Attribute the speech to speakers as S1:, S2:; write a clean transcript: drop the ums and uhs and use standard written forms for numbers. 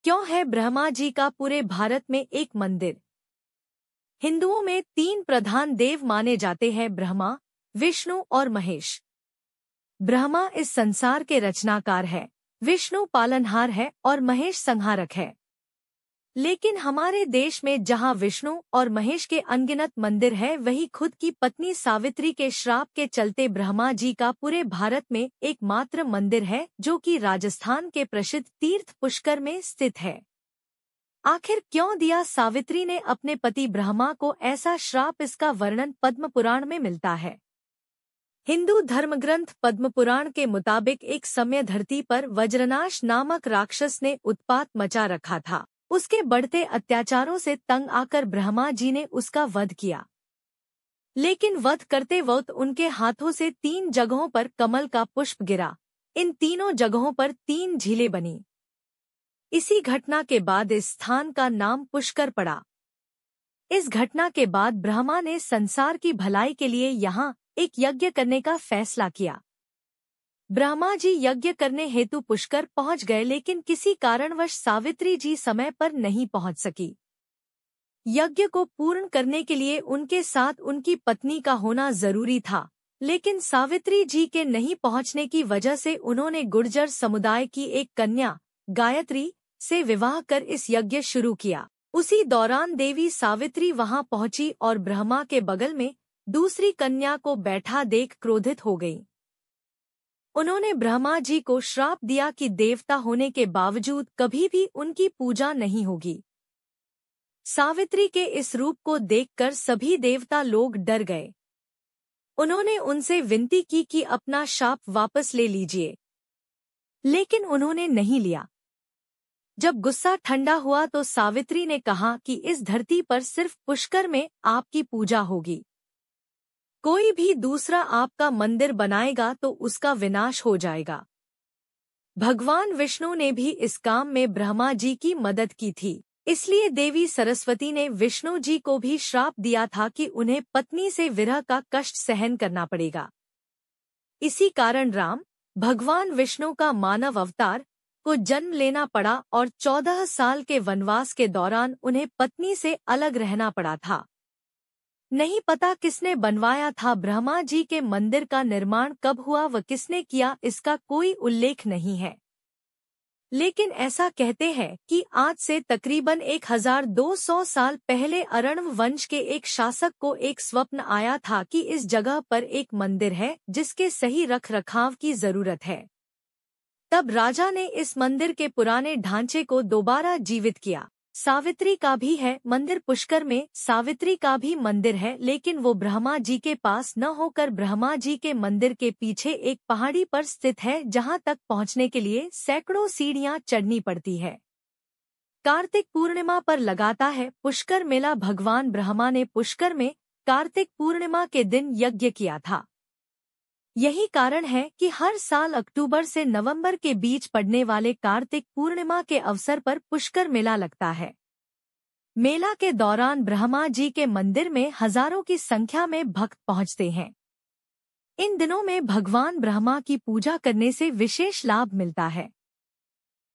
S1: क्यों है ब्रह्मा जी का पूरे भारत में एक मंदिर? हिंदुओं में 3 प्रधान देव माने जाते हैं, ब्रह्मा, विष्णु और महेश। ब्रह्मा इस संसार के रचनाकार है, विष्णु पालनहार है और महेश संहारक है। लेकिन हमारे देश में जहां विष्णु और महेश के अनगिनत मंदिर है, वही खुद की पत्नी सावित्री के श्राप के चलते ब्रह्मा जी का पूरे भारत में एकमात्र मंदिर है, जो कि राजस्थान के प्रसिद्ध तीर्थ पुष्कर में स्थित है। आखिर क्यों दिया सावित्री ने अपने पति ब्रह्मा को ऐसा श्राप? इसका वर्णन पद्म पुराण में मिलता है। हिंदू धर्मग्रंथ पद्म पुराण के मुताबिक एक समय धरती पर वज्रनाश नामक राक्षस ने उत्पात मचा रखा था। उसके बढ़ते अत्याचारों से तंग आकर ब्रह्मा जी ने उसका वध किया। लेकिन वध करते वक्त उनके हाथों से 3 जगहों पर कमल का पुष्प गिरा। इन तीनों जगहों पर 3 झीलें बनी। इसी घटना के बाद इस स्थान का नाम पुष्कर पड़ा। इस घटना के बाद ब्रह्मा ने संसार की भलाई के लिए यहाँ एक यज्ञ करने का फैसला किया। ब्रह्मा जी यज्ञ करने हेतु पुष्कर पहुंच गए, लेकिन किसी कारणवश सावित्री जी समय पर नहीं पहुंच सकी। यज्ञ को पूर्ण करने के लिए उनके साथ उनकी पत्नी का होना जरूरी था, लेकिन सावित्री जी के नहीं पहुंचने की वजह से उन्होंने गुर्जर समुदाय की एक कन्या गायत्री से विवाह कर इस यज्ञ शुरू किया। उसी दौरान देवी सावित्री वहां पहुंची और ब्रह्मा के बगल में दूसरी कन्या को बैठा देख क्रोधित हो गई। उन्होंने ब्रह्मा जी को श्राप दिया कि देवता होने के बावजूद कभी भी उनकी पूजा नहीं होगी। सावित्री के इस रूप को देखकर सभी देवता लोग डर गए। उन्होंने उनसे विनती की कि अपना शाप वापस ले लीजिए, लेकिन उन्होंने नहीं लिया। जब गुस्सा ठंडा हुआ तो सावित्री ने कहा कि इस धरती पर सिर्फ पुष्कर में आपकी पूजा होगी। कोई भी दूसरा आपका मंदिर बनाएगा तो उसका विनाश हो जाएगा। भगवान विष्णु ने भी इस काम में ब्रह्मा जी की मदद की थी, इसलिए देवी सरस्वती ने विष्णु जी को भी श्राप दिया था कि उन्हें पत्नी से विरह का कष्ट सहन करना पड़ेगा। इसी कारण राम, भगवान विष्णु का मानव अवतार, को जन्म लेना पड़ा और 14 साल के वनवास के दौरान उन्हें पत्नी से अलग रहना पड़ा था। नहीं पता किसने बनवाया था। ब्रह्मा जी के मंदिर का निर्माण कब हुआ व किसने किया, इसका कोई उल्लेख नहीं है। लेकिन ऐसा कहते हैं कि आज से तकरीबन 1200 साल पहले अरणव वंश के एक शासक को एक स्वप्न आया था कि इस जगह पर एक मंदिर है जिसके सही रखरखाव की जरूरत है। तब राजा ने इस मंदिर के पुराने ढांचे को दोबारा जीवित किया। सावित्री का भी है मंदिर पुष्कर में, सावित्री का भी मंदिर है, लेकिन वो ब्रह्मा जी के पास न होकर ब्रह्मा जी के मंदिर के पीछे एक पहाड़ी पर स्थित है, जहां तक पहुंचने के लिए सैकड़ों सीढ़ियां चढ़नी पड़ती है। कार्तिक पूर्णिमा पर लगाता है पुष्कर मेला। भगवान ब्रह्मा ने पुष्कर में कार्तिक पूर्णिमा के दिन यज्ञ किया था। यही कारण है कि हर साल अक्टूबर से नवंबर के बीच पड़ने वाले कार्तिक पूर्णिमा के अवसर पर पुष्कर मेला लगता है। मेला के दौरान ब्रह्मा जी के मंदिर में हजारों की संख्या में भक्त पहुंचते हैं। इन दिनों में भगवान ब्रह्मा की पूजा करने से विशेष लाभ मिलता है।